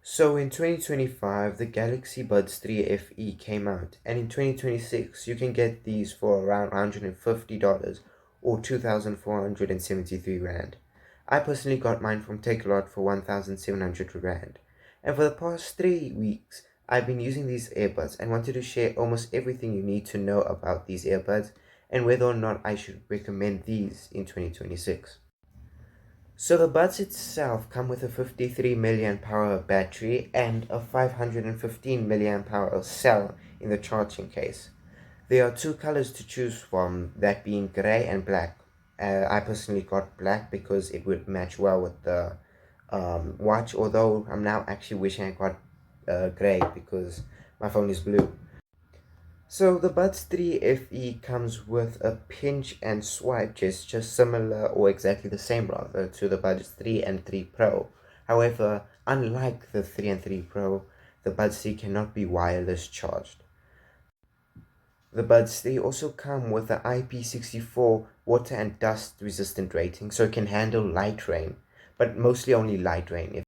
So in 2025, the Galaxy Buds 3 FE came out, and in 2026, you can get these for around $150 or 2,473 Rand. I personally got mine from Takealot for 1,700 Rand. And for the past 3 weeks, I've been using these earbuds and wanted to share almost everything you need to know about these earbuds and whether or not I should recommend these in 2026. So the buds itself come with a 53 milliamp hour battery and a 515 milliamp hour cell in the charging case. There are two colors to choose from, that being gray and black. I personally got black because it would match well with the watch, although I'm now actually wishing I got gray because my phone is blue. So the Buds 3 FE comes with a pinch and swipe gesture similar or exactly the same rather to the Buds 3 and 3 Pro. However, unlike the 3 and 3 Pro, the Buds 3 cannot be wireless charged. The Buds 3 also come with an IP64 water and dust resistant rating, so it can handle light rain, but mostly only light rain.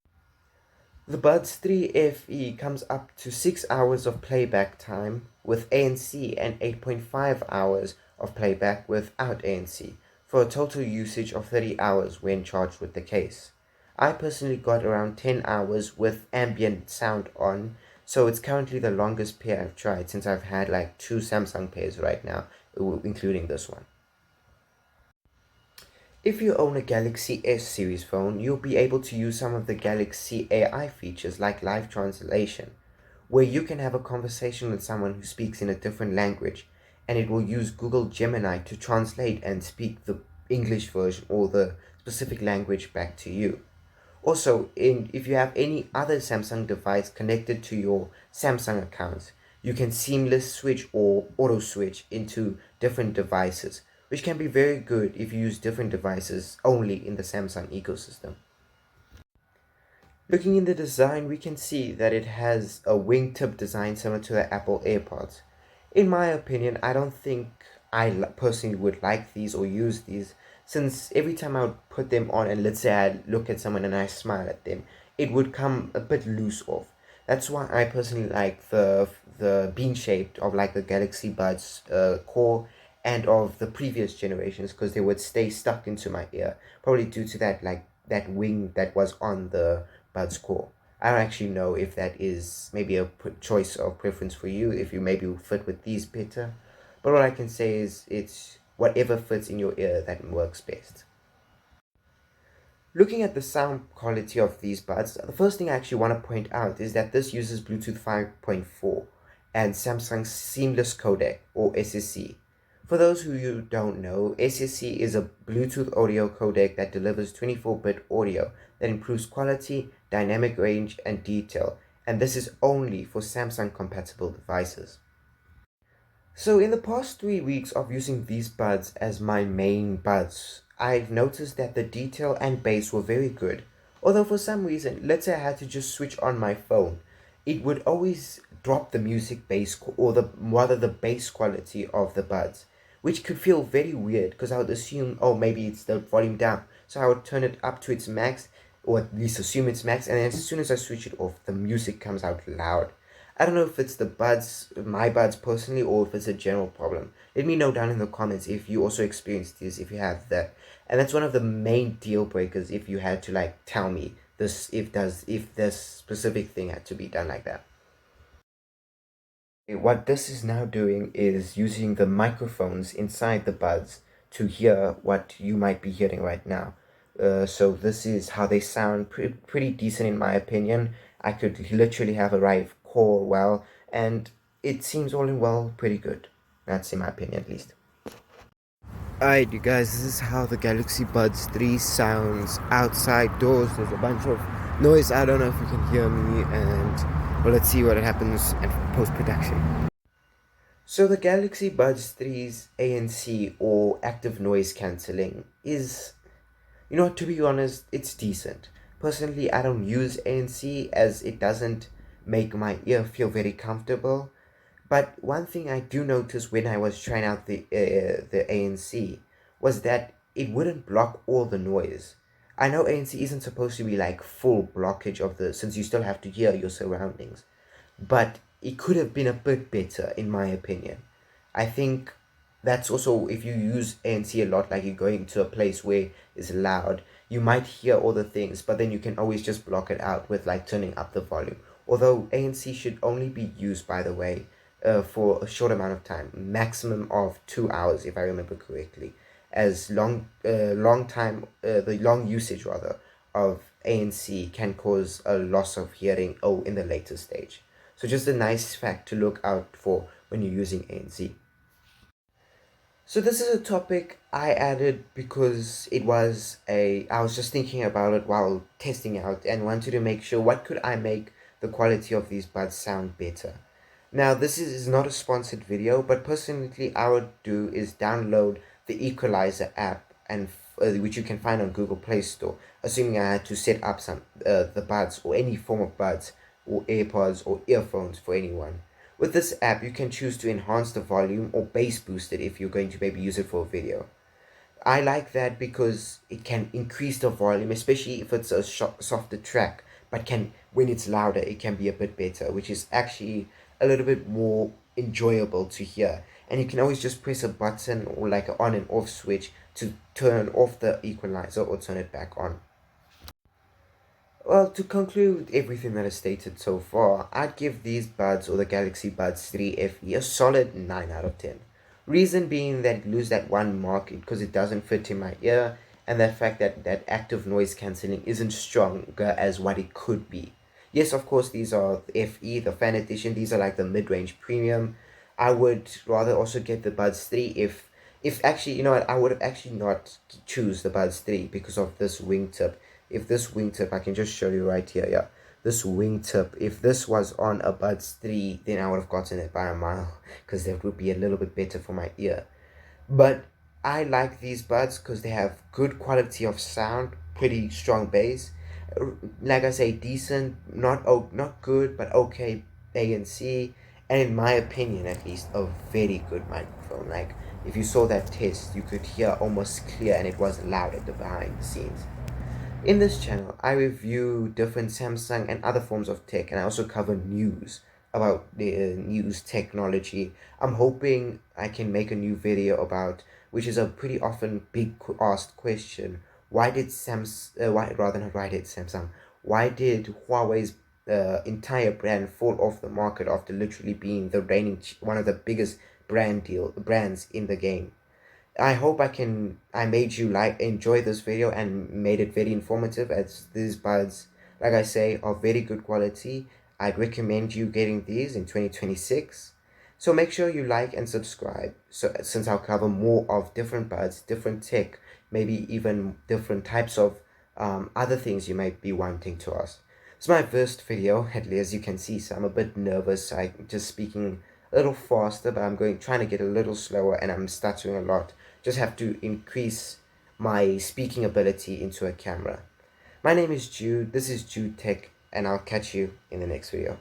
The Buds 3 FE comes up to 6 hours of playback time with ANC and 8.5 hours of playback without ANC, for a total usage of 30 hours when charged with the case. I personally got around 10 hours with ambient sound on, so it's currently the longest pair I've tried since I've had like two Samsung pairs right now, including this one. If you own a Galaxy S series phone, you'll be able to use some of the Galaxy AI features like live translation, where you can have a conversation with someone who speaks in a different language, and it will use Google Gemini to translate and speak the English version or the specific language back to you. Also, if you have any other Samsung device connected to your Samsung accounts, you can seamless switch or auto switch into different devices, which can be very good if you use different devices only in the Samsung ecosystem. Looking in the design, we can see that it has a wingtip design similar to the Apple AirPods. In my opinion, I don't think I personally would like these or use these, since every time I would put them on and let's say I look at someone and I smile at them, it would come a bit loose off. That's why I personally like the bean shaped of like the Galaxy Buds core and of the previous generations, because they would stay stuck into my ear, probably due to that like that wing that was on the Buds core. I don't actually know if that is maybe a choice of preference for you, if you maybe fit with these better. But what I can say is it's whatever fits in your ear that works best. Looking at the sound quality of these buds, the first thing I actually want to point out is that this uses Bluetooth 5.4 and Samsung's Seamless Codec or SSC. For those who you don't know, SSC is a Bluetooth audio codec that delivers 24-bit audio that improves quality, dynamic range, and detail, and this is only for Samsung compatible devices. So in the past 3 weeks of using these buds as my main buds, I've noticed that the detail and bass were very good. Although for some reason, let's say I had to just switch on my phone, it would always drop the music bass or the rather the bass quality of the buds, which could feel very weird because I would assume, oh, maybe it's the volume down. So I would turn it up to its max, or at least assume it's max, and then as soon as I switch it off, the music comes out loud. I don't know if it's the buds, my buds personally, or if it's a general problem. Let me know down in the comments if you also experienced this, if you have that. And that's one of the main deal breakers if you had to like tell me this, if this specific thing had to be done like that. What this is now doing is using the microphones inside the buds to hear what you might be hearing right now. So this is how they sound, pretty decent in my opinion. I could literally have a live call well, and it seems all in well pretty good. That's in my opinion at least. Alright you guys, this is how the Galaxy Buds 3 sounds outside doors. There's a bunch of noise, I don't know if you can hear me, and well, let's see what happens in post-production. So the Galaxy Buds 3's ANC or active noise cancelling is, to be honest, it's decent. Personally, I don't use ANC as it doesn't make my ear feel very comfortable. But one thing I do notice when I was trying out the ANC was that it wouldn't block all the noise. I know ANC isn't supposed to be like full blockage of the, since you still have to hear your surroundings, but it could have been a bit better in my opinion. I think that's also, if you use ANC a lot, like you're going to a place where it's loud, you might hear all the things, but then you can always just block it out with like turning up the volume. Although ANC should only be used, by the way, for a short amount of time, maximum of 2 hours, if I remember correctly. As the long usage rather of ANC can cause a loss of hearing, in the later stage. So just a nice fact to look out for when you're using ANC. So this is a topic I added because I was just thinking about it while testing out and wanted to make sure what could I make the quality of these buds sound better. Now this is not a sponsored video, but personally I would do is download the Equalizer app, and which you can find on Google Play Store, assuming I had to set up some the buds or any form of buds or AirPods or earphones for anyone. With this app, you can choose to enhance the volume or bass boost it if you're going to maybe use it for a video. I like that because it can increase the volume, especially if it's a softer track, but when it's louder, it can be a bit better, which is actually a little bit more enjoyable to hear. And you can always just press a button or like an on and off switch to turn off the equalizer or turn it back on. Well, to conclude everything that is stated so far, I'd give these buds, or the Galaxy Buds 3 FE, a solid 9 out of 10. Reason being that it lose that one mark because it doesn't fit in my ear, and the fact that active noise cancelling isn't stronger as what it could be. Yes, of course, these are the FE, the fan edition, these are like the mid-range premium. I would rather also get the Buds 3 if actually, you know what, I would have actually not choose the Buds 3 because of this wingtip. If this wingtip, I can just show you right here, yeah. This wingtip, if this was on a Buds 3, then I would have gotten it by a mile, because that would be a little bit better for my ear. But I like these buds because they have good quality of sound, pretty strong bass. Like I say, decent, not good, but okay ANC, and in my opinion at least, a very good microphone. Like if you saw that test, you could hear almost clear, and it wasn't loud at the behind the scenes. In this channel, I review different Samsung and other forms of tech, and I also cover news about the news technology. I'm hoping I can make a new video about, which is a pretty often big asked question. Why did Huawei's entire brand fall off the market after literally being the reigning one of the biggest brands in the game? I hope I made you enjoy this video and made it very informative, as these buds, like I say, are very good quality. I'd recommend you getting these in 2026. So make sure you like and subscribe, so since I'll cover more of different buds, different tech, maybe even different types of other things you might be wanting to ask. It's my first video, as you can see, so I'm a bit nervous. I'm just speaking a little faster, but trying to get a little slower, and I'm stuttering a lot. Just have to increase my speaking ability into a camera. My name is Jude, this is Jude Tech, and I'll catch you in the next video.